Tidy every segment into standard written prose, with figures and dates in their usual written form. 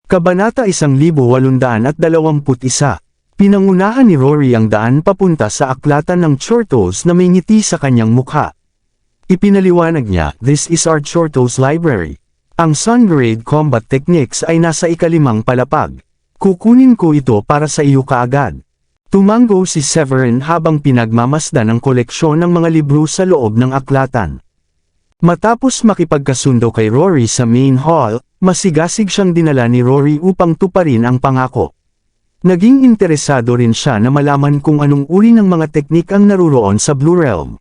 Kabanata 1821. Pinangunahan ni Rory ang daan papunta sa aklatan ng Chortos na may ngiti sa kanyang mukha. Ipinaliwanag niya, "This is our Chortos library. Ang Sun Grade Combat Techniques ay nasa ikalimang palapag. Kukunin ko ito para sa iyo kaagad." Tumango si Severin habang pinagmamasdan ang koleksyon ng mga libro sa loob ng aklatan. Matapos makipagkasundo kay Rory sa main hall, masigasig siyang dinala ni Rory upang tuparin ang pangako. Naging interesado rin siya na malaman kung anong uri ng mga teknik ang naruroon sa Blue Realm.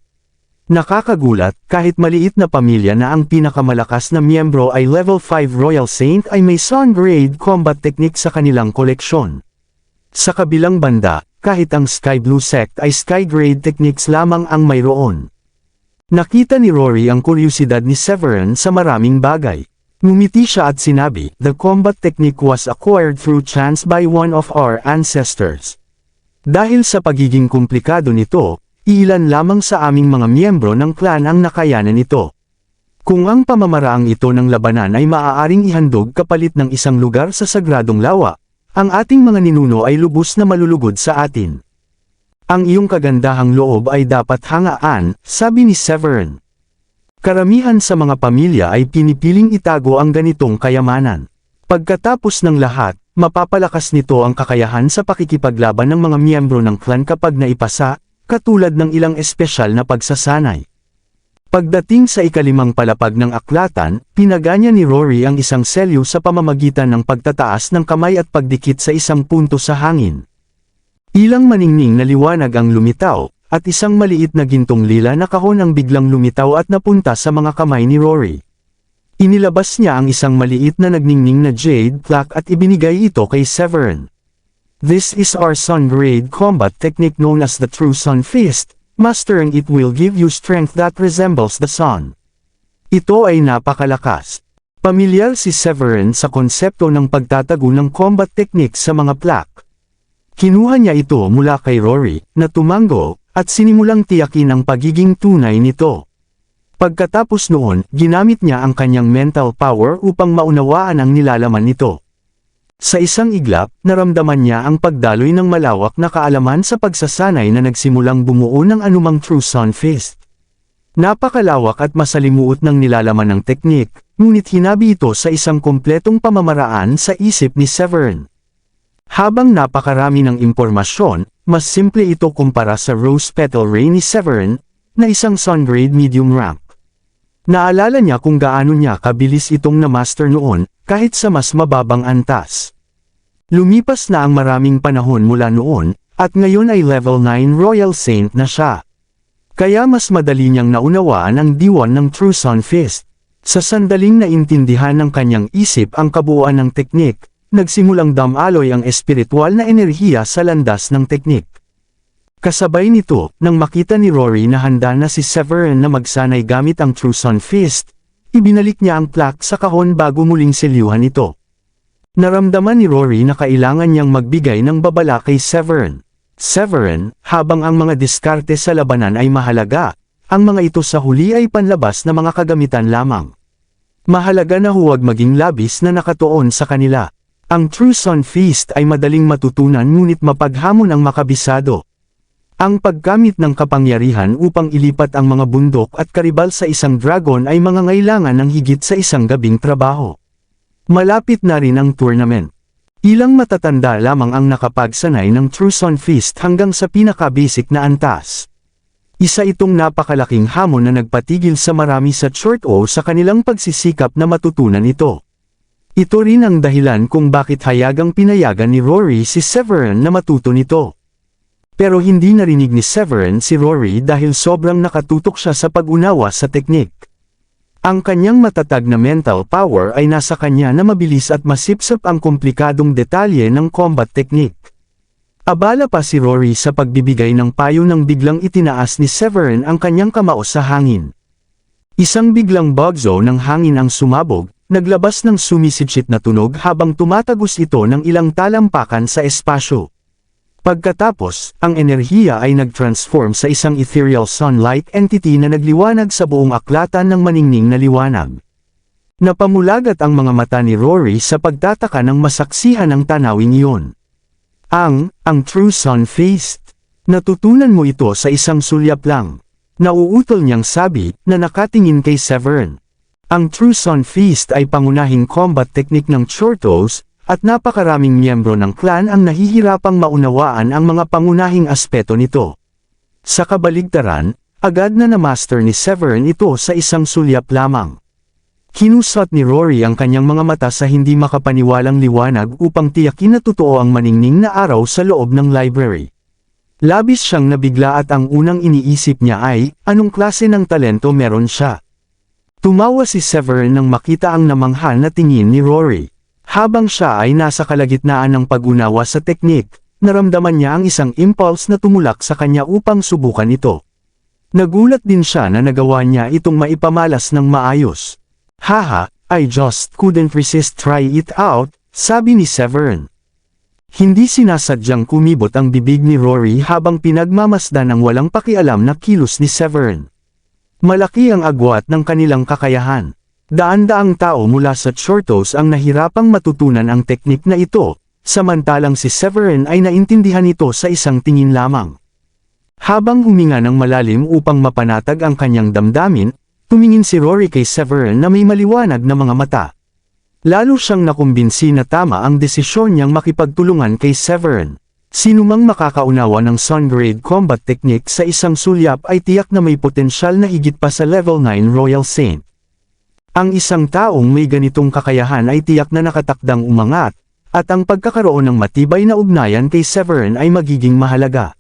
Nakakagulat, kahit maliit na pamilya na ang pinakamalakas na miyembro ay level 5 Royal Saint ay may Sun Grade Combat Technique sa kanilang koleksyon. Sa kabilang banda, kahit ang Sky Blue Sect ay Sky Grade Techniques lamang ang mayroon. Nakita ni Rory ang kuryosidad ni Severin sa maraming bagay. Ngumiti siya at sinabi, "The combat technique was acquired through chance by one of our ancestors. Dahil sa pagiging komplikado nito, ilan lamang sa aming mga miyembro ng clan ang nakayanan nito. Kung ang pamamaraang ito ng labanan ay maaaring ihandog kapalit ng isang lugar sa sagradong lawa, ang ating mga ninuno ay lubos na malulugod sa atin. Ang iyong kagandahang loob ay dapat hangaan," sabi ni Severin. Karamihan sa mga pamilya ay pinipiling itago ang ganitong kayamanan. Pagkatapos ng lahat, mapapalakas nito ang kakayahan sa pakikipaglaban ng mga miyembro ng clan kapag naipasa, katulad ng ilang espesyal na pagsasanay. Pagdating sa ikalimang palapag ng aklatan, pinaganya ni Rory ang isang selyo sa pamamagitan ng pagtataas ng kamay at pagdikit sa isang punto sa hangin. Ilang maningning na liwanag ang lumitaw, at isang maliit na gintong lila na kahon ang biglang lumitaw at napunta sa mga kamay ni Rory. Inilabas niya ang isang maliit na nagningning na jade plaque at ibinigay ito kay Severin. "This is our Sun Grade Combat Technique known as the True Sun Fist. Mastering it will give you strength that resembles the sun." Ito ay napakalakas. Pamilyar si Severin sa konsepto ng pagtatago ng combat technique sa mga plaque. Kinuha niya ito mula kay Rory, na tumango, at sinimulang tiyakin ang pagiging tunay nito. Pagkatapos noon, ginamit niya ang kanyang mental power upang maunawaan ang nilalaman nito. Sa isang iglap, naramdaman niya ang pagdaloy ng malawak na kaalaman sa pagsasanay na nagsimulang bumuo ng anumang True Sun Fist. Napakalawak at masalimuot ng nilalaman ng teknik, ngunit hinabi ito sa isang kompletong pamamaraan sa isip ni Severin. Habang napakarami ng impormasyon, mas simple ito kumpara sa Rose Petal Ray ni Severin, na isang Sun Grade medium rank. Naalala niya kung gaano niya kabilis itong na-master noon, kahit sa mas mababang antas. Lumipas na ang maraming panahon mula noon, at ngayon ay level 9 Royal Saint na siya. Kaya mas madali niyang naunawaan ang diwan ng True Sun Fist. Sa sandaling naintindihan ng kanyang isip ang kabuuan ng teknik, nagsimulang damaloy ang espiritual na enerhiya sa landas ng teknik. Kasabay nito, nang makita ni Rory na handa na si Severin na magsanay gamit ang True Sun Fist, ibinalik niya ang plaque sa kahon bago muling selyuhan ito. Naramdaman ni Rory na kailangan niyang magbigay ng babala kay Severin. "Severin, habang ang mga diskarte sa labanan ay mahalaga, ang mga ito sa huli ay panlabas na mga kagamitan lamang. Mahalaga na huwag maging labis na nakatuon sa kanila. Ang True Sun Fist ay madaling matutunan ngunit mapaghamon ang makabisado. Ang paggamit ng kapangyarihan upang ilipat ang mga bundok at karibal sa isang dragon ay mangangailangan ng higit sa isang gabing trabaho." Malapit na rin ang tournament. Ilang matatanda lamang ang nakapagsanay ng True Sun Fist hanggang sa pinaka-basic na antas. Isa itong napakalaking hamon na nagpatigil sa marami sa Chorto sa kanilang pagsisikap na matutunan ito. Ito rin ang dahilan kung bakit hayagang pinayagan ni Rory si Severin na matuto nito. Pero hindi narinig ni Severin si Rory dahil sobrang nakatutok siya sa pag-unawa sa teknik. Ang kanyang matatag na mental power ay nasa kanya na mabilis at masipsap ang komplikadong detalye ng combat technique. Abala pa si Rory sa pagbibigay ng payo nang biglang itinaas ni Severin ang kanyang kamao sa hangin. Isang biglang bagzo ng hangin ang sumabog, naglabas ng sumisidsit na tunog habang tumatagos ito ng ilang talampakan sa espasyo. Pagkatapos, ang enerhiya ay nag-transform sa isang ethereal sun-like entity na nagliwanag sa buong aklatan ng maningning na liwanag. Napamulagat ang mga mata ni Rory sa pagtataka ng masaksihan ng tanawing iyon. Ang True Sun Feast. Natutunan mo ito sa isang sulyap lang. Nauutol niyang sabi na nakatingin kay Severn. Ang True Sun Feast ay pangunahing combat technique ng Chortos, at napakaraming miyembro ng clan ang nahihirapang maunawaan ang mga pangunahing aspeto nito. Sa kabaligtaran, agad na na-master ni Severn ito sa isang sulyap lamang. Kinusot ni Rory ang kanyang mga mata sa hindi makapaniwalang liwanag upang tiyakin na totoo ang maningning na araw sa loob ng library. Labis siyang nabigla at ang unang iniisip niya ay, anong klase ng talento meron siya? Tumawa si Severn nang makita ang namangha na tingin ni Rory. Habang siya ay nasa kalagitnaan ng pag-unawa sa teknik, naramdaman niya ang isang impulse na tumulak sa kanya upang subukan ito. Nagulat din siya na nagawa niya itong maipamalas ng maayos. Haha, I just couldn't resist try it out, sabi ni Severn. Hindi sinasadyang kumibot ang bibig ni Rory habang pinagmamasdan ng walang pakialam na kilos ni Severn. Malaki ang agwat ng kanilang kakayahan. Daan-daang tao mula sa Chortos ang nahirapang matutunan ang teknik na ito, samantalang si Severn ay naintindihan ito sa isang tingin lamang. Habang huminga ng malalim upang mapanatag ang kanyang damdamin, tumingin si Rory kay Severn na may maliwanag na mga mata. Lalo siyang nakumbinsi na tama ang desisyon niyang makipagtulungan kay Severn. Sinumang makakaunawa ng Sun Grade combat technique sa isang sulyap ay tiyak na may potensyal na higit pa sa level 9 Royal Saint. Ang isang taong may ganitong kakayahan ay tiyak na nakatakdang umangat, at ang pagkakaroon ng matibay na ugnayan kay Severn ay magiging mahalaga.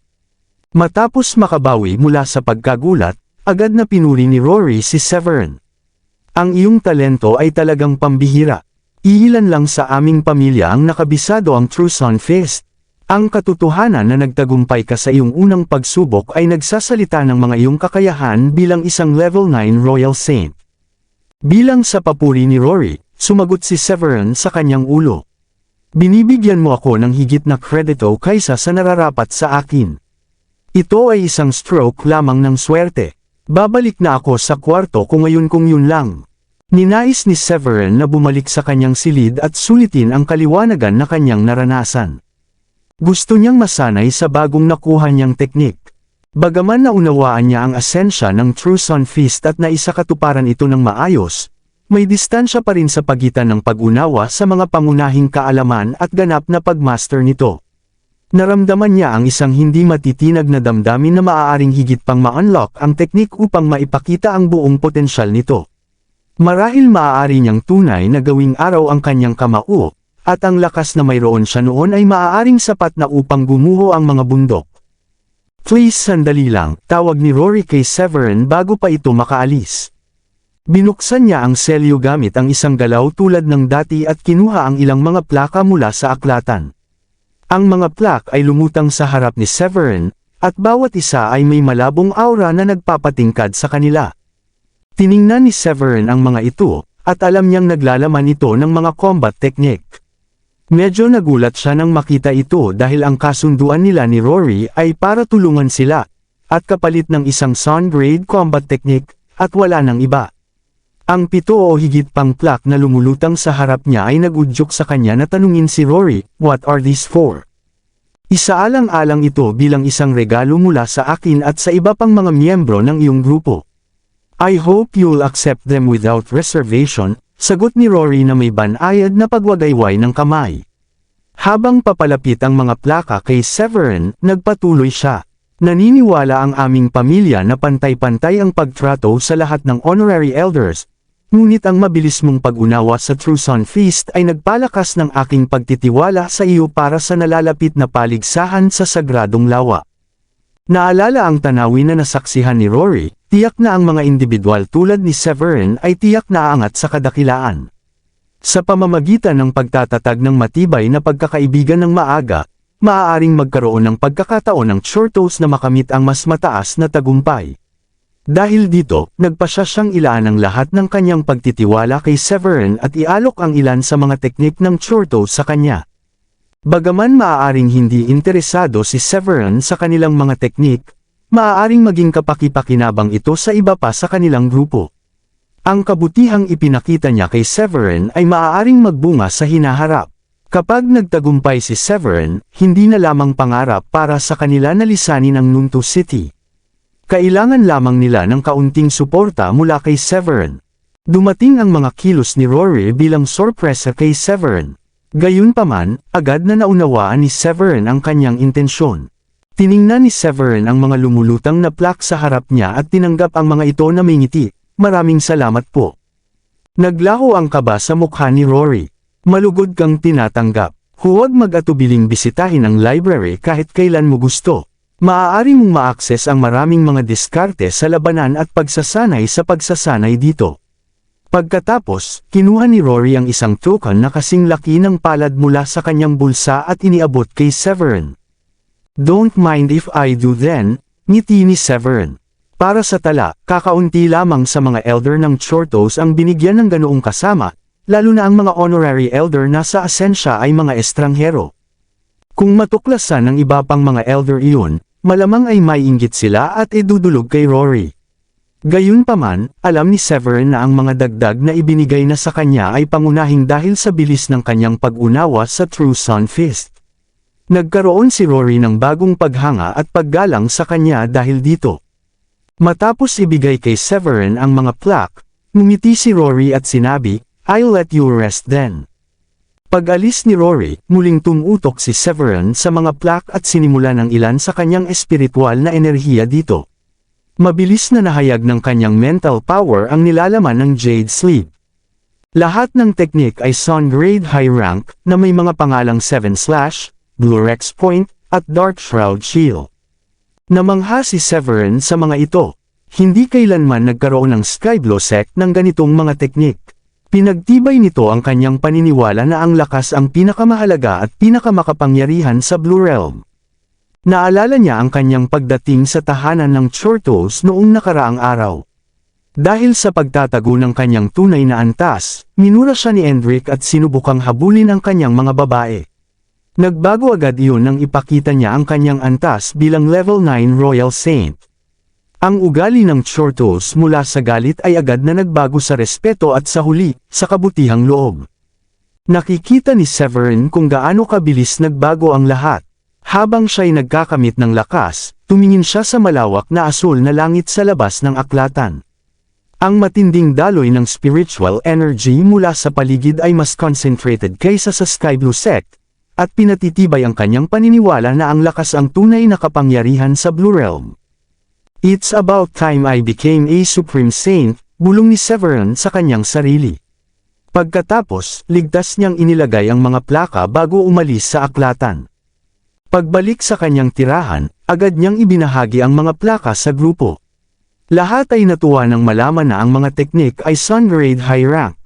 Matapos makabawi mula sa pagkagulat, agad na pinuri ni Rory si Severn. Ang iyong talento ay talagang pambihira. Iilan lang sa aming pamilya ang nakabisado ang True Sun Fist. Ang katotohanan na nagtagumpay ka sa iyong unang pagsubok ay nagsasalita ng mga iyong kakayahan bilang isang level 9 Royal Saint. Bilang sa papuri ni Rory, sumagot si Severn sa kanyang ulo. Binibigyan mo ako ng higit na kredito kaysa sa nararapat sa akin. Ito ay isang stroke lamang ng swerte. Babalik na ako sa kwarto kung yun lang. Ninais ni Severn na bumalik sa kanyang silid at sulitin ang kaliwanagan na kanyang naranasan. Gusto niyang masanay sa bagong nakuha niyang teknik. Bagaman naunawaan niya ang asensya ng True Sun Fist at naisakatuparan ito ng maayos, may distansya pa rin sa pagitan ng pag-unawa sa mga pangunahing kaalaman at ganap na pagmaster nito. Naramdaman niya ang isang hindi matitinag na damdamin na maaaring higit pang ma-unlock ang teknik upang maipakita ang buong potensyal nito. Marahil maaari niyang tunay na gawing araw ang kanyang kamao, at ang lakas na mayroon siya noon ay maaaring sapat na upang gumuho ang mga bundok. Please sandali lang, tawag ni Rory kay Severn bago pa ito makaalis. Binuksan niya ang selyo gamit ang isang galaw tulad ng dati at kinuha ang ilang mga plaka mula sa aklatan. Ang mga plak ay lumutang sa harap ni Severn, at bawat isa ay may malabong aura na nagpapatingkad sa kanila. Tiningnan ni Severn ang mga ito, at alam niyang naglalaman ito ng mga combat technique. Medyo nagulat siya nang makita ito dahil ang kasunduan nila ni Rory ay para tulungan sila, at kapalit ng isang Sun Grade combat technique, at wala nang iba. Ang 7 o higit pang plak na lumulutang sa harap niya ay nagudyok sa kanya na tanungin si Rory, "What are these for?" Isaalang-alang ito bilang isang regalo mula sa akin at sa iba pang mga miyembro ng iyong grupo. I hope you'll accept them without reservation, sagot ni Rory na may banayad na pagwagayway ng kamay. Habang papalapit ang mga plaka kay Severn, nagpatuloy siya. Naniniwala ang aming pamilya na pantay-pantay ang pagtrato sa lahat ng honorary elders, ngunit ang mabilis mong pag-unawa sa True Sun Feast ay nagpalakas ng aking pagtitiwala sa iyo para sa nalalapit na paligsahan sa sagradong lawa. Naalala ang tanawin na nasaksihan ni Rory, tiyak na ang mga individual tulad ni Severn ay tiyak na aangat sa kadakilaan. Sa pamamagitan ng pagtatatag ng matibay na pagkakaibigan ng maaga, maaaring magkaroon ng pagkakataon ng Chortos na makamit ang mas mataas na tagumpay. Dahil dito, nagpasya siyang ilaan ang lahat ng kanyang pagtitiwala kay Severn at ialok ang ilan sa mga teknik ng Chortos sa kanya. Bagaman maaaring hindi interesado si Severn sa kanilang mga teknik, maaaring maging kapaki-pakinabang ito sa iba pa sa kanilang grupo. Ang kabutihang ipinakita niya kay Severin ay maaaring magbunga sa hinaharap. Kapag nagtagumpay si Severin, hindi na lamang pangarap para sa kanila na lisanin ang Nunto City. Kailangan lamang nila ng kaunting suporta mula kay Severin. Dumating ang mga kilos ni Rory bilang sorpresa kay Severin. Gayunpaman, agad na naunawaan ni Severin ang kanyang intensyon. Tiningnan ni Severin ang mga lumulutang na plaque sa harap niya at tinanggap ang mga ito na may ngiti. Maraming salamat po. Naglaho ang kaba sa mukha ni Rory. Malugod kang tinatanggap. Huwag mag-atubiling bisitahin ang library kahit kailan mo gusto. Maaari mong ma-access ang maraming mga diskarte sa labanan at pagsasanay sa pagsasanay dito. Pagkatapos, kinuha ni Rory ang isang token na kasing laki ng palad mula sa kanyang bulsa at iniabot kay Severin. Don't mind if I do then, ngiti ni Severin. Para sa tala, kakaunti lamang sa mga elder ng Chortos ang binigyan ng ganoong kasama, lalo na ang mga honorary elder na sa asensya ay mga estranghero. Kung matuklasan ng iba pang mga elder iyon, malamang ay maiinggit sila at idudulog kay Rory. Gayunpaman, alam ni Severin na ang mga dagdag na ibinigay na sa kanya ay pangunahing dahil sa bilis ng kanyang pag-unawa sa True Sun Fist. Nagkaroon si Rory ng bagong paghanga at paggalang sa kanya dahil dito. Matapos ibigay kay Severin ang mga plaque, ngumiti si Rory at sinabi, I'll let you rest then. Pag-alis ni Rory, muling tumutok si Severin sa mga plaque at sinimulan ng ilan sa kanyang espiritual na enerhiya dito. Mabilis na nahayag ng kanyang mental power ang nilalaman ng Jade Sleep. Lahat ng teknik ay Sun Grade High Rank na may mga pangalang 7 Slash, Blue Rex Point, at Dark Shroud Shield. Namangha si Severin sa mga ito. Hindi kailanman nagkaroon ng Skyblue sect ng ganitong mga teknik. Pinagtibay nito ang kanyang paniniwala na ang lakas ang pinakamahalaga at pinakamakapangyarihan sa Blue Realm. Naalala niya ang kanyang pagdating sa tahanan ng Chortos noong nakaraang araw. Dahil sa pagtatago ng kanyang tunay na antas, minura siya ni Endrick at sinubukang habulin ang kanyang mga babae. Nagbago agad iyon nang ipakita niya ang kanyang antas bilang level 9 Royal Saint. Ang ugali ng Chortos mula sa galit ay agad na nagbago sa respeto at sa huli, sa kabutihang loob. Nakikita ni Severin kung gaano kabilis nagbago ang lahat. Habang siya'y nagkakamit ng lakas, tumingin siya sa malawak na asul na langit sa labas ng aklatan. Ang matinding daloy ng spiritual energy mula sa paligid ay mas concentrated kaysa sa Skyblue sect, at pinatitibay ang kanyang paniniwala na ang lakas ang tunay na kapangyarihan sa Blue Realm. It's about time I became a Supreme Saint, bulong ni Severin sa kanyang sarili. Pagkatapos, ligtas niyang inilagay ang mga plaka bago umalis sa aklatan. Pagbalik sa kanyang tirahan, agad niyang ibinahagi ang mga plaka sa grupo. Lahat ay natuwa nang malaman na ang mga teknik ay Sun Grade High Rank.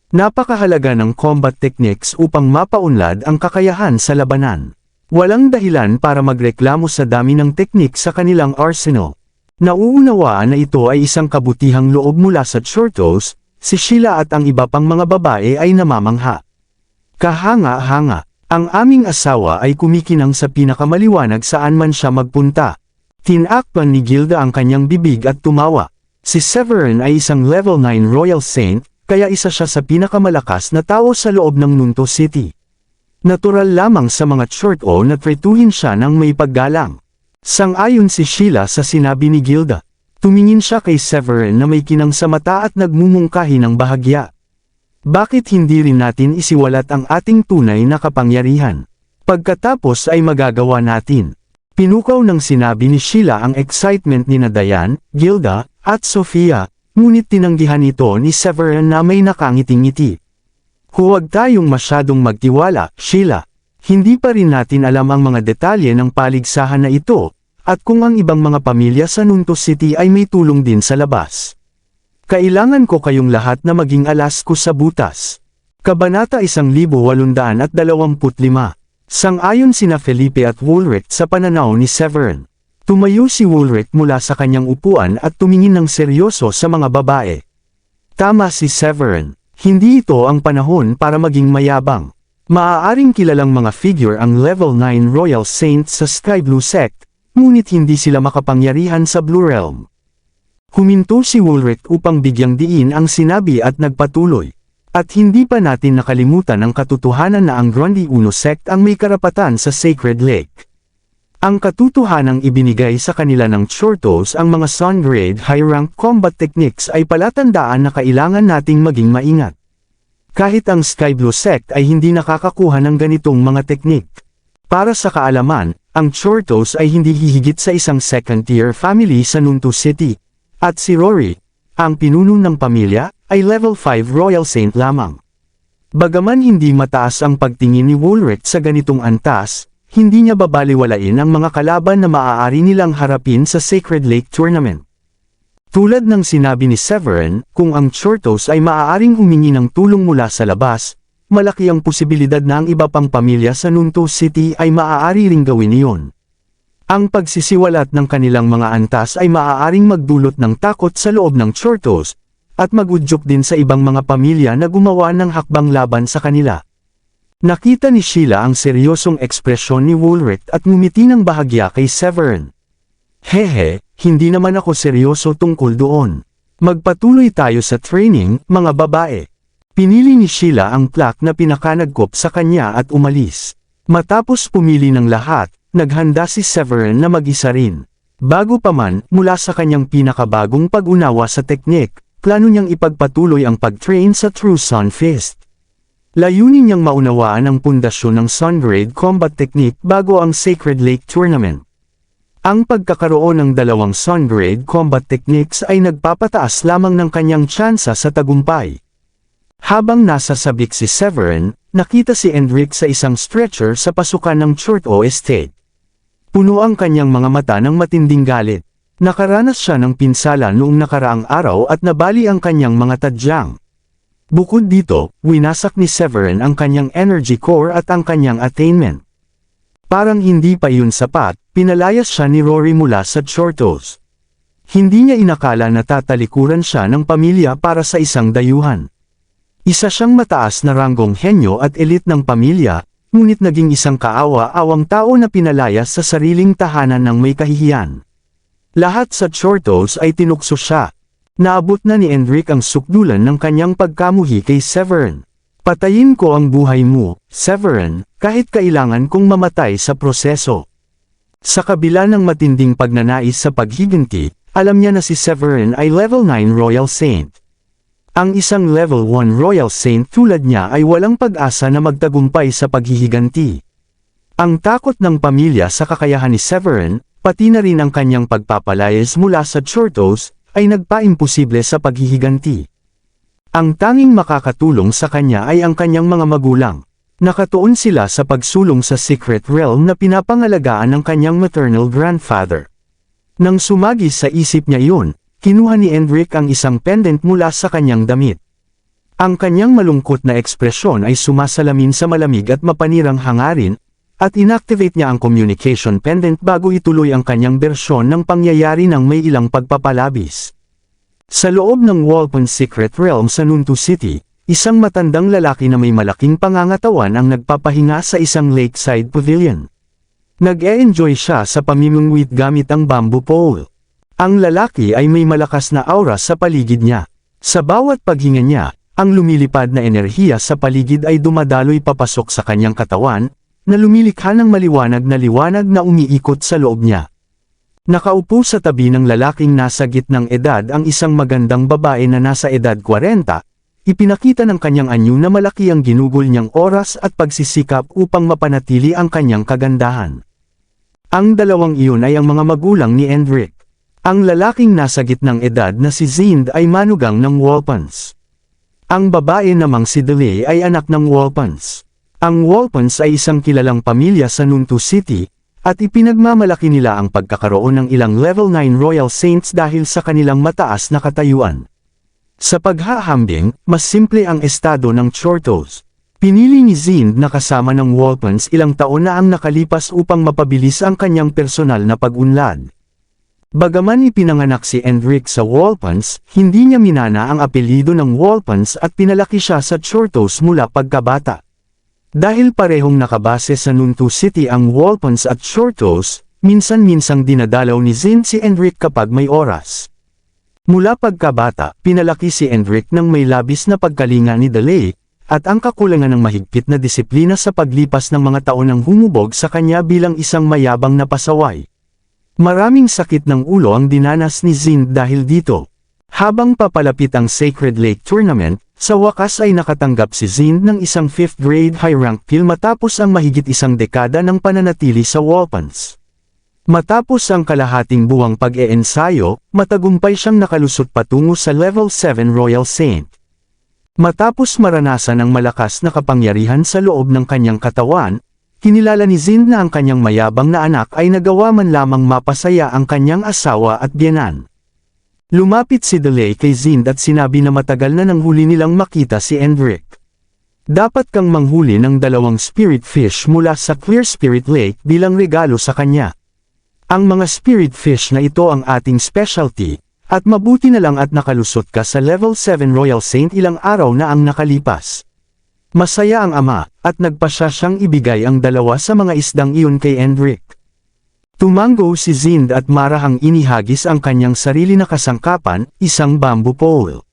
Napakahalaga ng combat techniques upang mapaunlad ang kakayahan sa labanan. Walang dahilan para magreklamo sa dami ng teknik sa kanilang arsenal. Nauunawaan na ito ay isang kabutihang loob mula sa Chortos, si Sheila at ang iba pang mga babae ay namamangha. Kahanga-hanga, ang aming asawa ay kumikinang sa pinakamaliwanag saan man siya magpunta. Tinakpan ni Gilda ang kanyang bibig at tumawa. Si Severin ay isang level 9 Royal Saint, kaya isa siya sa pinakamalakas na tao sa loob ng Nunto City. Natural lamang sa mga Chorto na tretuhin siya ng may paggalang. Sang-ayon si Sheila sa sinabi ni Gilda. Tumingin siya kay Severin na may kinang sa mata at nagmumungkahi ng bahagya. Bakit hindi rin natin isiwalat ang ating tunay na kapangyarihan? Pagkatapos ay magagawa natin. Pinukaw ng sinabi ni Sheila ang excitement ni Diane, Gilda, at Sofia. Ngunit tinanggihan ito ni Severin na may nakangiting-ngiti. Huwag tayong masyadong magtiwala, Sheila. Hindi pa rin natin alam ang mga detalye ng paligsahan na ito, at kung ang ibang mga pamilya sa Nunto City ay may tulong din sa labas. Kailangan ko kayong lahat na maging alas ko sa butas. Kabanata 1825. Sang-ayon sina Felipe at Woolrich sa pananaw ni Severin. Tumayo si Woolrich mula sa kanyang upuan at tumingin ng seryoso sa mga babae. Tama si Severin. Hindi ito ang panahon para maging mayabang. Maaaring kilalang mga figure ang level 9 Royal Saint sa Skyblue sect, ngunit hindi sila makapangyarihan sa Blue Realm. Huminto si Woolrich upang bigyang diin ang sinabi at nagpatuloy. At hindi pa natin nakalimutan ang katotohanan na ang Grundy Uno sect ang may karapatan sa Sacred Lake. Ang katotohanang ibinigay sa kanila ng Chortos ang mga Sun-grade high-rank combat techniques ay palatandaan na kailangan nating maging maingat. Kahit ang Sky Blue sect ay hindi nakakakuha ng ganitong mga teknik. Para sa kaalaman, ang Chortos ay hindi hihigit sa isang second-tier family sa Nuntu City. At si Rory, ang pinuno ng pamilya, ay level 5 Royal Saint lamang. Bagaman hindi mataas ang pagtingin ni Woolrich sa ganitong antas, hindi niya babaliwalain ang mga kalaban na maaari nilang harapin sa Sacred Lake Tournament. Tulad ng sinabi ni Severin, kung ang Chortos ay maaaring humingi ng tulong mula sa labas, malaki ang posibilidad na ang iba pang pamilya sa Nuntu City ay maaari ring gawin iyon. Ang pagsisiwalat ng kanilang mga antas ay maaaring magdulot ng takot sa loob ng Chortos, at magudyok din sa ibang mga pamilya na gumawa ng hakbang laban sa kanila. Nakita ni Sheila ang seryosong ekspresyon ni Woolrich at ngumiti ng bahagya kay Severin. Hehe, hindi naman ako seryoso tungkol doon. Magpatuloy tayo sa training, mga babae. Pinili ni Sheila ang plaque na pinakanagkop sa kanya at umalis. Matapos pumili ng lahat, naghanda si Severin na mag-isa rin. Bago pa man, mula sa kanyang pinakabagong pag-unawa sa teknik, plano niyang ipagpatuloy ang pag-train sa True Sun Fist. Layunin niyang maunawaan ang pundasyon ng Sun-grade combat technique bago ang Sacred Lake Tournament. Ang pagkakaroon ng dalawang Sun-grade combat techniques ay nagpapataas lamang ng kanyang tsansa sa tagumpay. Habang nasa sabik si Severin, nakita si Endrick sa isang stretcher sa pasukan ng Chorto Estate. Puno ang kanyang mga mata ng matinding galit. Nakaranas siya ng pinsala noong nakaraang araw at nabali ang kanyang mga tadyang. Bukod dito, winasak ni Severin ang kanyang energy core at ang kanyang attainment. Parang hindi pa yun sapat, pinalayas siya ni Rory mula sa Chortos. Hindi niya inakala na tatalikuran siya ng pamilya para sa isang dayuhan. Isa siyang mataas na ranggong henyo at elite ng pamilya, ngunit naging isang kaawa-awang tao na pinalayas sa sariling tahanan ng may kahihiyan. Lahat sa Chortos ay tinukso siya. Naabot na ni Endrick ang sukdulan ng kanyang pagkamuhi kay Severin. Patayin ko ang buhay mo, Severin, kahit kailangan kong mamatay sa proseso. Sa kabila ng matinding pagnanais sa paghiganti, alam niya na si Severin ay level 9 Royal Saint. Ang isang level 1 Royal Saint tulad niya ay walang pag-asa na magtagumpay sa paghihiganti. Ang takot ng pamilya sa kakayahan ni Severin, pati na rin ang kanyang pagpapalayas mula sa Chortos, ay nagpaimposible sa paghihiganti. Ang tanging makakatulong sa kanya ay ang kanyang mga magulang. Nakatuon sila sa pagsulong sa secret realm na pinapangalagaan ng kanyang maternal grandfather. Nang sumagi sa isip niya iyon, kinuha ni Endrick ang isang pendant mula sa kanyang damit. Ang kanyang malungkot na ekspresyon ay sumasalamin sa malamig at mapanirang hangarin, at inactivate niya ang communication pendant bago ituloy ang kanyang bersyon ng pangyayari ng may ilang pagpapalabis. Sa loob ng Walpon Secret Realm sa Nuntu City, isang matandang lalaki na may malaking pangangatawan ang nagpapahinga sa isang lakeside pavilion. Nag-e-enjoy siya sa pamimingwit gamit ang bamboo pole. Ang lalaki ay may malakas na aura sa paligid niya. Sa bawat paghinga niya, ang lumilipad na enerhiya sa paligid ay dumadaloy papasok sa kanyang katawan, na lumilikha ng maliwanag na umiikot sa loob niya. Nakaupo sa tabi ng lalaking nasa gitnang edad ang isang magandang babae na nasa edad 40, ipinakita ng kanyang anyo na malaki ang ginugol niyang oras at pagsisikap upang mapanatili ang kanyang kagandahan. Ang dalawang iyon ay ang mga magulang ni Endrick. Ang lalaking nasa gitnang edad na si Zind ay manugang ng Walpons. Ang babae namang si Delay ay anak ng Walpons. Ang Walpons ay isang kilalang pamilya sa Nuntu City, at ipinagmamalaki nila ang pagkakaroon ng ilang level 9 Royal Saints dahil sa kanilang mataas na katayuan. Sa paghahambing, mas simple ang estado ng Chortos. Pinili ni Zind na kasama ng Walpons ilang taon na ang nakalipas upang mapabilis ang kanyang personal na pag-unlad. Bagaman ipinanganak si Endrick sa Walpons, hindi niya minana ang apelyido ng Walpons at pinalaki siya sa Chortos mula pagkabata. Dahil parehong nakabase sa Nuntu City ang Walpons at Chortos, minsan-minsang dinadalaw ni Zind si Endrick kapag may oras. Mula pagkabata, pinalaki si Endrick ng may labis na pagkalinga ni Delae, at ang kakulangan ng mahigpit na disiplina sa paglipas ng mga taon ang humubog sa kanya bilang isang mayabang na pasaway. Maraming sakit ng ulo ang dinanas ni Zind dahil dito. Habang papalapit ang Sacred Lake Tournament, sa wakas ay nakatanggap si Zind ng isang 5th grade high rank kill matapos ang mahigit isang dekada ng pananatili sa Wolpans. Matapos ang kalahating buwang pag-eensayo, matagumpay siyang nakalusot patungo sa Level 7 Royal Saint. Matapos maranasan ang malakas na kapangyarihan sa loob ng kanyang katawan, kinilala ni Zind na ang kanyang mayabang na anak ay nagawa man lamang mapasaya ang kanyang asawa at biyenan. Lumapit si Delae kay Zind at sinabi na matagal na nang huli nilang makita si Endrick. Dapat kang manghuli ng 2 spirit fish mula sa Clear Spirit Lake bilang regalo sa kanya. Ang mga spirit fish na ito ang ating specialty, at mabuti na lang at nakalusot ka sa Level 7 Royal Saint ilang araw na ang nakalipas. Masaya ang ama, at nagpasya siyang ibigay ang 2 sa mga isdang iyon kay Endrick. Tumango si Zind at marahang inihagis ang kanyang sarili na kasangkapan, isang bamboo pole.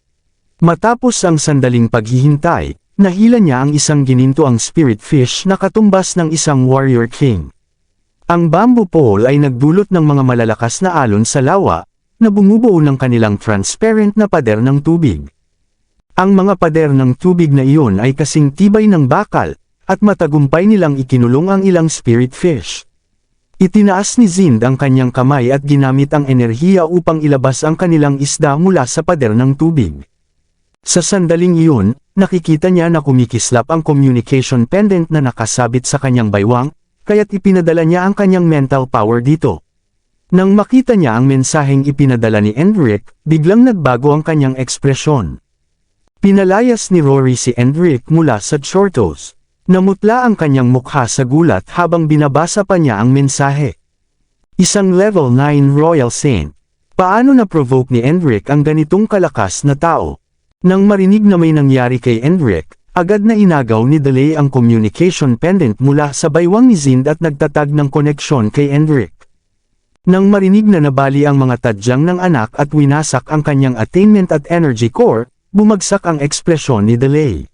Matapos ang sandaling paghihintay, nahila niya ang isang ginintoang spirit fish na katumbas ng isang warrior king. Ang bamboo pole ay nagdulot ng mga malalakas na alon sa lawa, na bumubuo ng kanilang transparent na pader ng tubig. Ang mga pader ng tubig na iyon ay kasing tibay ng bakal, at matagumpay nilang ikinulong ang ilang spirit fish. Itinaas ni Zind ang kanyang kamay at ginamit ang enerhiya upang ilabas ang kanilang isda mula sa pader ng tubig. Sa sandaling iyon, nakikita niya na kumikislap ang communication pendant na nakasabit sa kanyang baywang, kaya't ipinadala niya ang kanyang mental power dito. Nang makita niya ang mensaheng ipinadala ni Endrick, biglang nagbago ang kanyang ekspresyon. Pinalayas ni Rory si Endrick mula sa Chortos. Namutla ang kanyang mukha sa gulat habang binabasa pa niya ang mensahe. Isang Level 9 Royal Saint. Paano na-provoke ni Endrick ang ganitong kalakas na tao? Nang marinig na may nangyari kay Endrick, agad na inagaw ni Delae ang communication pendant mula sa baywang ni Zind at nagtatag ng koneksyon kay Endrick. Nang marinig na nabali ang mga tadyang ng anak at winasak ang kanyang attainment at energy core, bumagsak ang ekspresyon ni Delae.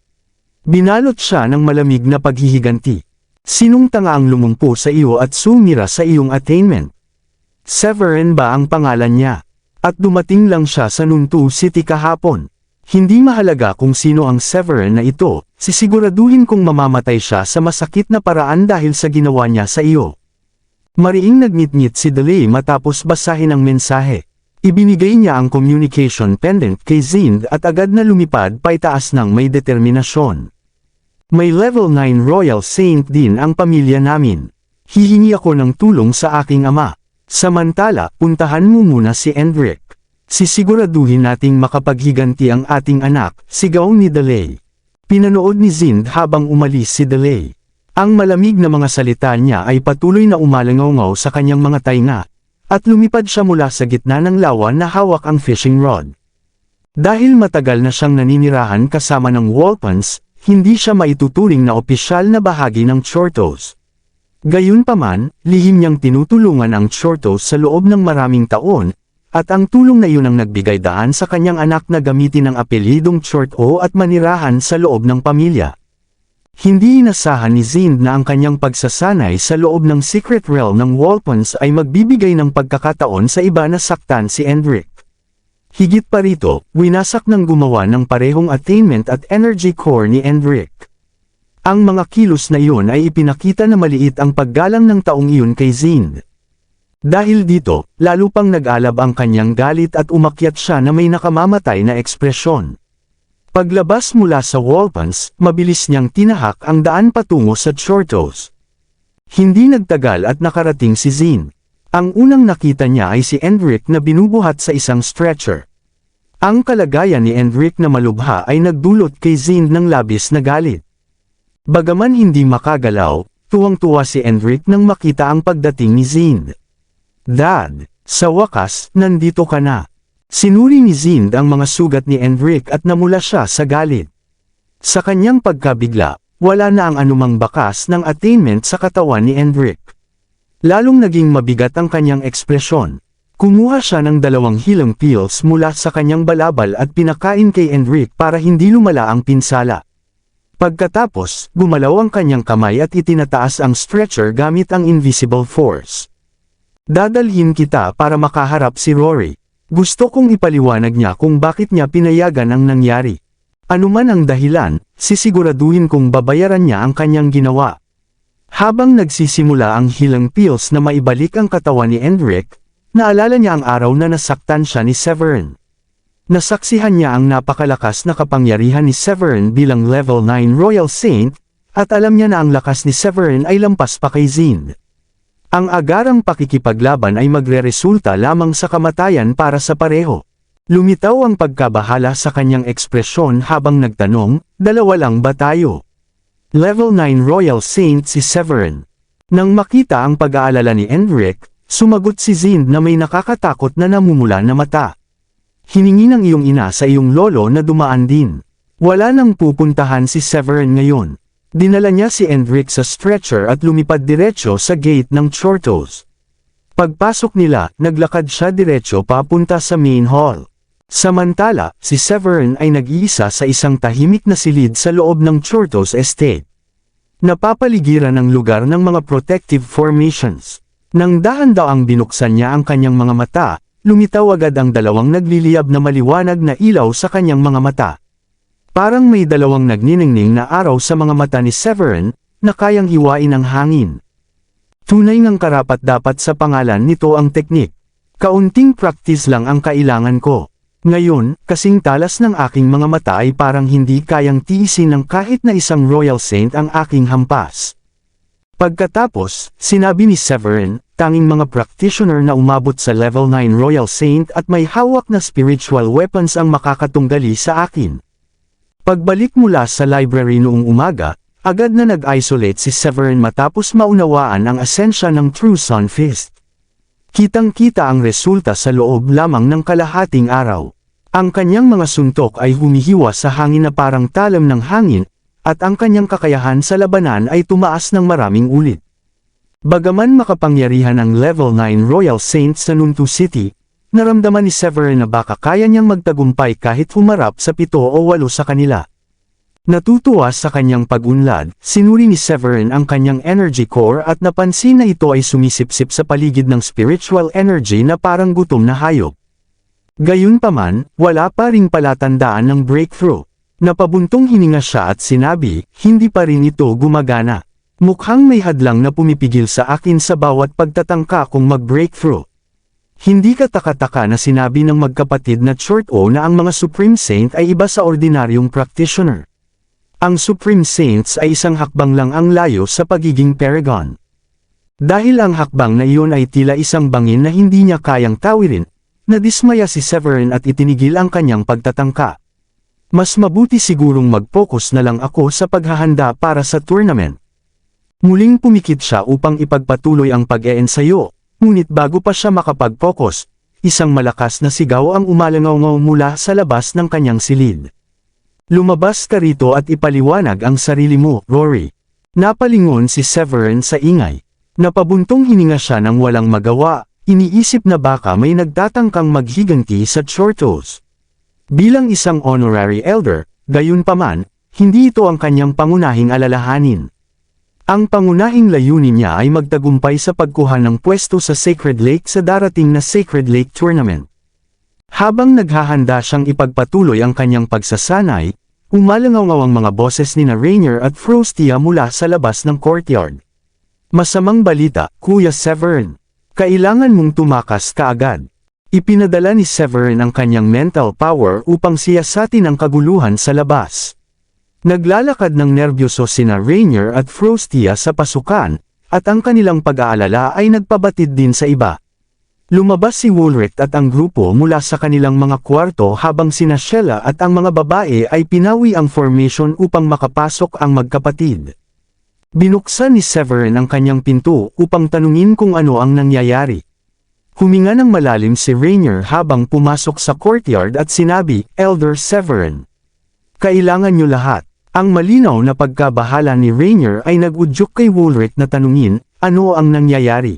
Binalot siya ng malamig na paghihiganti. Sinong tanga ang lumumpo sa iyo at sumira sa iyong attainment? Severin ba ang pangalan niya? At dumating lang siya sa Nuntu City kahapon. Hindi mahalaga kung sino ang Severin na ito, sisiguraduhin kong mamamatay siya sa masakit na paraan dahil sa ginawa niya sa iyo. Mariing nagngit-ngit si Delae matapos basahin ang mensahe. Ibinigay niya ang communication pendant kay Zind at agad na lumipad paitaas ng may determinasyon. May Level 9 Royal Saint din ang pamilya namin. Hihingi ako ng tulong sa aking ama. Samantala, puntahan mo muna si Endrick. Sisiguraduhin nating makapaghiganti ang ating anak, sigaw ni Delae. Pinanood ni Zind habang umalis si Delae. Ang malamig na mga salita niya ay patuloy na umalangaw sa kanyang mga tainga, at lumipad siya mula sa gitna ng lawa na hawak ang fishing rod. Dahil matagal na siyang naninirahan kasama ng Wolpans, hindi siya maituturing na opisyal na bahagi ng Chortos. Gayunpaman, lihim niyang tinutulungan ang Chortos sa loob ng maraming taon, at ang tulong na iyon ang nagbigay daan sa kanyang anak na gamitin ang apelyidong Chorto at manirahan sa loob ng pamilya. Hindi inasahan ni Zind na ang kanyang pagsasanay sa loob ng secret realm ng Wolpans ay magbibigay ng pagkakataon sa iba na saktan si Endrick. Higit pa rito, winasak ng gumawa ng parehong attainment at energy core ni Endrick. Ang mga kilos na iyon ay ipinakita na maliit ang paggalang ng taong iyon kay Zind. Dahil dito, lalo pang nag-alab ang kanyang galit at umakyat siya na may nakamamatay na ekspresyon. Paglabas mula sa Wolpans, mabilis niyang tinahak ang daan patungo sa Chortos. Hindi nagtagal at nakarating si Zind. Ang unang nakita niya ay si Endrick na binubuhat sa isang stretcher. Ang kalagayan ni Endrick na malubha ay nagdulot kay Zind ng labis na galit. Bagaman hindi makagalaw, tuwang-tuwa si Endrick nang makita ang pagdating ni Zind. Dad, sa wakas, nandito ka na. Sinuri ni Zind ang mga sugat ni Endrick at namula siya sa galit. Sa kanyang pagkabigla, wala na ang anumang bakas ng attainment sa katawan ni Endrick. Lalong naging mabigat ang kanyang ekspresyon. Kumuha siya ng 2 healing pills mula sa kanyang balabal at pinakain kay Enric para hindi lumala ang pinsala. Pagkatapos, gumalaw ang kanyang kamay at itinataas ang stretcher gamit ang invisible force. Dadalhin kita para makaharap si Rory. Gusto kong ipaliwanag niya kung bakit niya pinayagan ang nangyari. Anuman ang dahilan, sisiguraduhin kong babayaran niya ang kanyang ginawa. Habang nagsisimula ang healing pills na maibalik ang katawan ni Enric, naalala niya ang araw na nasaktan siya ni Severin. Nasaksihan niya ang napakalakas na kapangyarihan ni Severin bilang level 9 Royal Saint, at alam niya na ang lakas ni Severin ay lampas pa kay Zin. Ang agarang pakikipaglaban ay magreresulta lamang sa kamatayan para sa pareho. Lumitaw ang pagkabahala sa kanyang ekspresyon habang nagtanong, "Dalawa lang ba tayo?" Level 9 Royal Saint si Severin. Nang makita ang pag-aalala ni Enric, sumagot si Zin na may nakakatakot na namumula na mata. "Hiningi ng iyong ina sa iyong lolo na dumaan din. Wala nang pupuntahan si Severin ngayon." Dinala niya si Enric sa stretcher at lumipad diretso sa gate ng Chortos. Pagpasok nila, naglakad siya diretso papunta sa main hall. Samantala, si Severin ay nag-iisa sa isang tahimik na silid sa loob ng Chortos Estate. Napapaligiran ang lugar ng mga protective formations. Nang dahan-daang binuksan niya ang kanyang mga mata, lumitaw agad ang 2 nagliliyab na maliwanag na ilaw sa kanyang mga mata. Parang may 2 nagniningning na araw sa mga mata ni Severin, na kayang hiwain ng hangin. Tunay ngang karapat-dapat sa pangalan nito ang teknik. Kaunting practice lang ang kailangan ko. Ngayon, kasing talas ng aking mga mata ay parang hindi kayang tiisin ng kahit na isang Royal Saint ang aking hampas. Pagkatapos, sinabi ni Severin, tanging mga practitioner na umabot sa level 9 Royal Saint at may hawak na spiritual weapons ang makakatunggali sa akin. Pagbalik mula sa library noong umaga, agad na nag-isolate si Severin matapos maunawaan ang asensya ng True Sun Fist. Kitang-kita ang resulta sa loob lamang ng kalahating araw. Ang kanyang mga suntok ay humihiwa sa hangin na parang talam ng hangin, at ang kanyang kakayahan sa labanan ay tumaas ng maraming ulit. Bagaman makapangyarihan ang level 9 Royal Saint sa Nuntu City, naramdaman ni Severin na baka kaya niyang magtagumpay kahit humarap sa 7 o 8 sa kanila. Natutuwa sa kanyang pag-unlad, sinuri ni Severin ang kanyang energy core at napansin na ito ay sumisipsip sa paligid ng spiritual energy na parang gutom na hayop. Gayunpaman, wala pa ring palatandaan ng breakthrough. Napabuntong hininga siya at sinabi, "Hindi pa rin ito gumagana. Mukhang may hadlang na pumipigil sa akin sa bawat pagtatangka kong mag-breakthrough." Hindi kataka-taka na sinabi ng magkapatid na Chorto na ang mga Supreme Saint ay iba sa ordinaryong practitioner. Ang Supreme Saints ay isang hakbang lang ang layo sa pagiging Paragon. Dahil ang hakbang na iyon ay tila isang bangin na hindi niya kayang tawirin, nadismaya si Severin at itinigil ang kanyang pagtatangka. "Mas mabuti sigurong mag-focus na lang ako sa paghahanda para sa tournament." Muling pumikit siya upang ipagpatuloy ang pag-eensayo, ngunit bago pa siya makapag-focus, isang malakas na sigaw ang umalangaw mula sa labas ng kanyang silid. "Lumabas ka rito at ipaliwanag ang sarili mo, Rory." Napalingon si Severin sa ingay. Napabuntong hininga siya nang walang magawa, iniisip na baka may nagtatangkang maghiganti sa Chortos. Bilang isang honorary elder, gayunpaman, hindi ito ang kanyang pangunahing alalahanin. Ang pangunahing layunin niya ay magtagumpay sa pagkuha ng pwesto sa Sacred Lake sa darating na Sacred Lake Tournament. Habang naghahanda siyang ipagpatuloy ang kanyang pagsasanay, umalangaw ang mga boses ni Rainier at Frostia mula sa labas ng courtyard. "Masamang balita, Kuya Severin. Kailangan mong tumakas kaagad." Ipinadala ni Severin ang kanyang mental power upang siyasatin ang kaguluhan sa labas. Naglalakad ng nerbyoso sina Rainier at Frostia sa pasukan, at ang kanilang pag-aalala ay nagpabatid din sa iba. Lumabas si Woolrich at ang grupo mula sa kanilang mga kwarto habang sina Sheila at ang mga babae ay pinawi ang formation upang makapasok ang magkapatid. Binuksan ni Severin ang kanyang pinto upang tanungin kung ano ang nangyayari. Huminga ng malalim si Rainier habang pumasok sa courtyard at sinabi, "Elder Severin, kailangan niyo lahat." Ang malinaw na pagkabahala ni Rainier ay nag-udyok kay Woolrich na tanungin, ano ang nangyayari.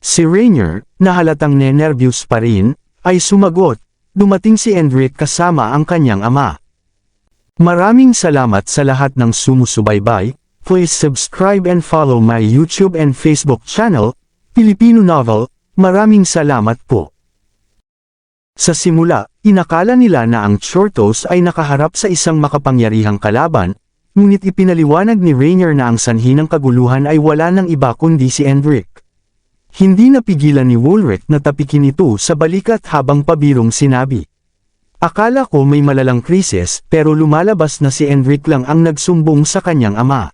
Si Rainier, na halatang nenervyos pa rin, ay sumagot, dumating si Endrick kasama ang kanyang ama. Maraming salamat sa lahat ng sumusubaybay. Please subscribe and follow my YouTube and Facebook channel, Filipino Novel. Maraming salamat po. Sa simula, inakala nila na ang Chortos ay nakaharap sa isang makapangyarihang kalaban, ngunit ipinaliwanag ni Rainier na ang sanhi ng kaguluhan ay wala nang iba kundi si Endrick. Hindi napigilan ni Woolrich na tapikin ito sa balikat habang pabirong sinabi. Akala ko may malalang krisis pero lumalabas na si Endrick lang ang nagsumbong sa kanyang ama.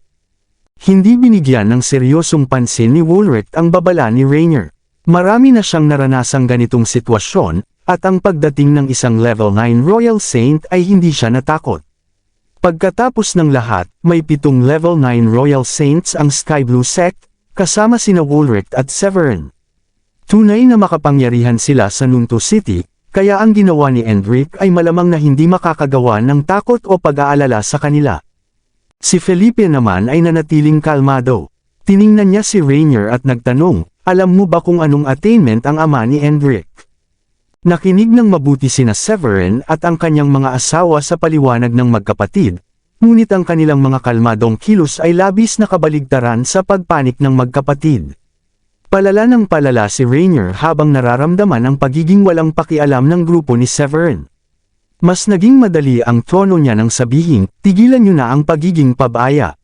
Hindi binigyan ng seryosong pansin ni Woolrich ang babala ni Rainier. Marami na siyang naranasang ganitong sitwasyon, at ang pagdating ng isang level 9 Royal Saint ay hindi siya natakot. Pagkatapos ng lahat, may 7 level 9 Royal Saints ang Sky Blue Sect, kasama sina Woolrich at Severin. Tunay na makapangyarihan sila sa Nunto City, kaya ang ginawa ni Endrick ay malamang na hindi makakagawa ng takot o pag-aalala sa kanila. Si Felipe naman ay nanatiling kalmado. Tiningnan niya si Rainier at nagtanong, alam mo ba kung anong attainment ang ama ni Endrick? Nakinig ng mabuti sina Severin at ang kanyang mga asawa sa paliwanag ng magkapatid, ngunit ang kanilang mga kalmadong kilos ay labis na kabaligtaran sa pagpanik ng magkapatid. Palala ng palala si Rainier habang nararamdaman ang pagiging walang pakialam ng grupo ni Severin. Mas naging madali ang tono niya nang sabihin, tigilan niyo na ang pagiging pabaya.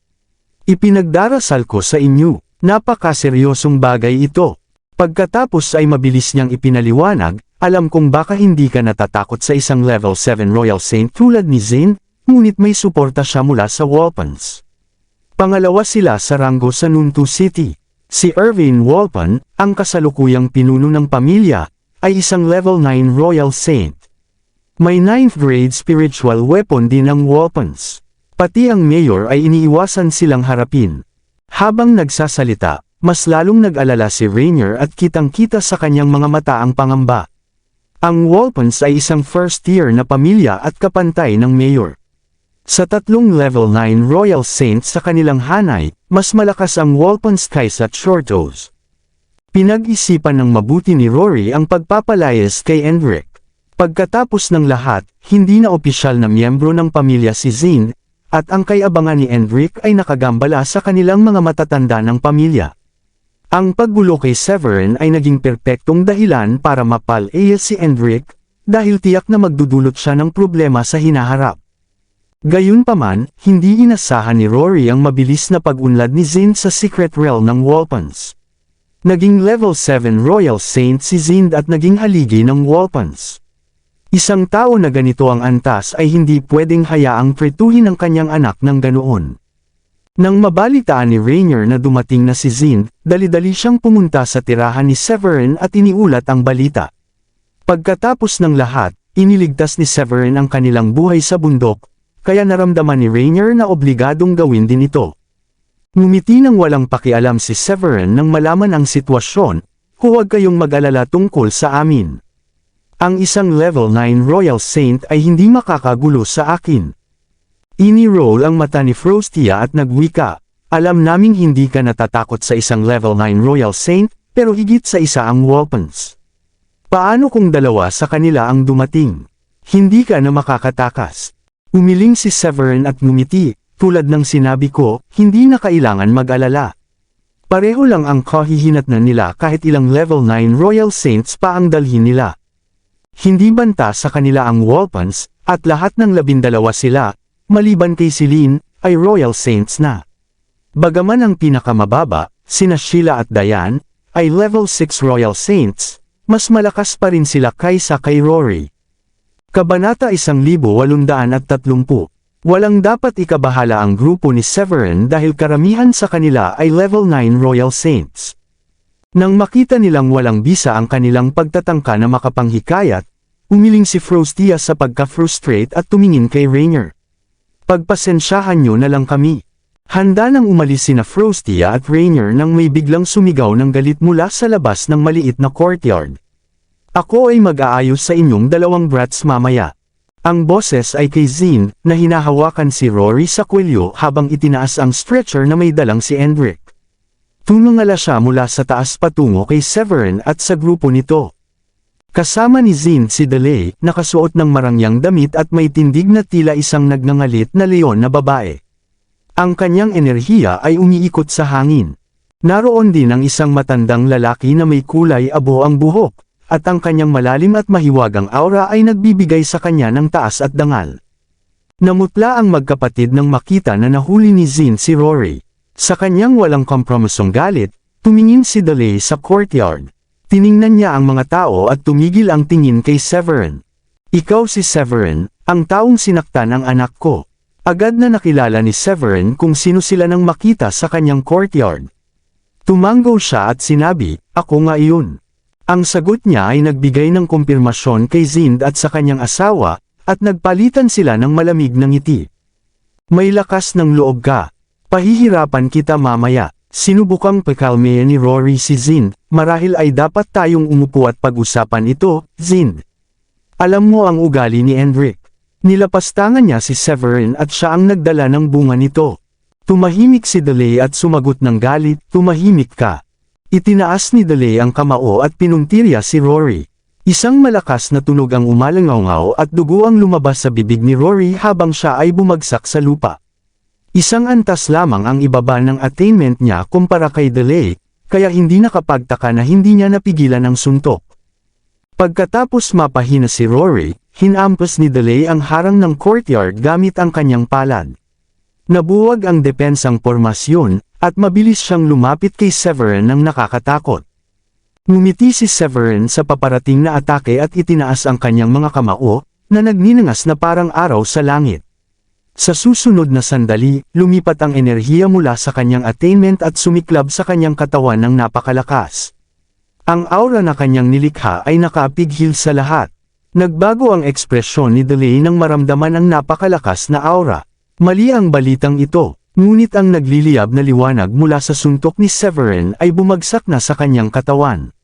Ipinagdarasal ko sa inyo, napakaseryosong bagay ito. Pagkatapos ay mabilis niyang ipinaliwanag, alam kong baka hindi ka natatakot sa isang level 7 Royal Saint tulad ni Zin, ngunit may suporta siya mula sa Wolpens. Pangalawa sila sa ranggo sa Nunto City. Si Irvine Wolpen, ang kasalukuyang pinuno ng pamilya, ay isang level 9 Royal Saint. May 9th grade spiritual weapon din ang Wolpens. Pati ang mayor ay iniiwasan silang harapin. Habang nagsasalita, mas lalong nag-alala si Rainier at kitang-kita sa kanyang mga mata ang pangamba. Ang Wolpens ay isang first-tier na pamilya at kapantay ng mayor. Sa 3 level 9 Royal Saints sa kanilang hanay, mas malakas ang Wolpens kaysa Chortos. Pinag-isipan ng mabuti ni Rory ang pagpapalayas kay Endrick. Pagkatapos ng lahat, hindi na opisyal na miyembro ng pamilya si Zin, at ang kay-abangan ni Endrick ay nakagambala sa kanilang mga matatanda ng pamilya. Ang paggulo kay Severin ay naging perpektong dahilan para mapalaya si Endrick, dahil tiyak na magdudulot siya ng problema sa hinaharap. Gayunpaman, hindi inasahan ni Rory ang mabilis na pag-unlad ni Zin sa secret realm ng Wolpens. Naging level 7 Royal Saint si Zin at naging haligi ng Wolpens. Isang tao na ganito ang antas ay hindi pwedeng hayaang pretuhin ang kanyang anak ng ganoon. Nang mabalitaan ni Rainier na dumating na si Zin, dali-dali siyang pumunta sa tirahan ni Severin at iniulat ang balita. Pagkatapos ng lahat, iniligtas ni Severin ang kanilang buhay sa bundok, kaya naramdaman ni Rainier na obligadong gawin din ito. Ngumiti nang walang pakialam si Severin nang malaman ang sitwasyon, huwag kayong mag-alala tungkol sa amin. Ang isang level 9 Royal Saint ay hindi makakagulo sa akin. Ini-roll ang mata ni Frostia at nagwika, alam naming hindi ka natatakot sa isang level 9 Royal Saint, pero higit sa isa ang Wolpens. Paano kung dalawa sa kanila ang dumating? Hindi ka na makakatakas. Umiling si Severin at ngumiti, tulad ng sinabi ko, hindi na kailangan mag-alala. Pareho lang ang kahihinatnan nila kahit ilang level 9 Royal Saints pa ang dalhin nila. Hindi banta sa kanila ang Wolpens, at lahat ng 12 sila, maliban kay Celine, ay Royal Saints na. Bagaman ang pinakamababa, sina Sheila at Diane, ay level 6 Royal Saints, mas malakas pa rin sila kaysa kay Rory. Kabanata 1830. Walang dapat ikabahala ang grupo ni Severin dahil karamihan sa kanila ay level 9 Royal Saints. Nang makita nilang walang bisa ang kanilang pagtatangka na makapanghikayat, umiling si Frostia sa pagka-frustrate at tumingin kay Rainier. Pagpasensyahan nyo na lang kami. Handa nang umalis sina Frostia at Rainier nang may biglang sumigaw ng galit mula sa labas ng maliit na courtyard. Ako ay mag-aayos sa inyong dalawang brats mamaya. Ang boses ay kay Zin, na hinahawakan si Rory sa kwelyo habang itinaas ang stretcher na may dalang si Endrick. Tumingala siya mula sa taas patungo kay Severin at sa grupo nito. Kasama ni Zin si Delay, nakasuot ng marangyang damit at may tindig na tila isang nagngangalit na leon na babae. Ang kanyang enerhiya ay umiikot sa hangin. Naroon din ang isang matandang lalaki na may kulay abo ang buhok, at ang kanyang malalim at mahiwagang aura ay nagbibigay sa kanya ng taas at dangal. Namutla ang magkapatid nang makita na nahuli ni Zin si Rory. Sa kanyang walang kompromisong galit, tumingin si Delay sa courtyard. Tiningnan niya ang mga tao at tumigil ang tingin kay Severin. Ikaw si Severin, ang taong sinaktan ang anak ko. Agad na nakilala ni Severin kung sino sila nang makita sa kanyang courtyard. Tumanggo siya at sinabi, ako nga iyon. Ang sagot niya ay nagbigay ng kumpirmasyon kay Zind at sa kanyang asawa, at nagpalitan sila ng malamig na ngiti. May lakas ng loob ka. Pahihirapan kita mamaya. Sinubukang pakalmayan ni Rory si Zind, marahil ay dapat tayong umupo at pag-usapan ito, Zind. Alam mo ang ugali ni Hendrik. Nilapastangan niya si Severin at siya ang nagdala ng bunga nito. Tumahimik si Delay at sumagot ng galit, tumahimik ka. Itinaas ni Delay ang kamao at pinuntirya si Rory. Isang malakas na tunog ang umalangaw at dugo ang lumabas sa bibig ni Rory habang siya ay bumagsak sa lupa. Isang antas lamang ang ibaba ng attainment niya kumpara kay Delay, kaya hindi nakapagtaka na hindi niya napigilan ang suntok. Pagkatapos mapahina si Rory, hinampas ni Delay ang harang ng courtyard gamit ang kanyang palad. Nabuwag ang depensang pormasyon, at mabilis siyang lumapit kay Severin ng nakakatakot. Ngumiti si Severin sa paparating na atake at itinaas ang kanyang mga kamao, na nagninangas na parang araw sa langit. Sa susunod na sandali, lumipat ang enerhiya mula sa kanyang attainment at sumiklab sa kanyang katawan ng napakalakas. Ang aura na kanyang nilikha ay nakapighil sa lahat. Nagbago ang ekspresyon ni Delay nang maramdaman ang napakalakas na aura. Mali ang balitang ito, ngunit ang nagliliyab na liwanag mula sa suntok ni Severin ay bumagsak na sa kanyang katawan.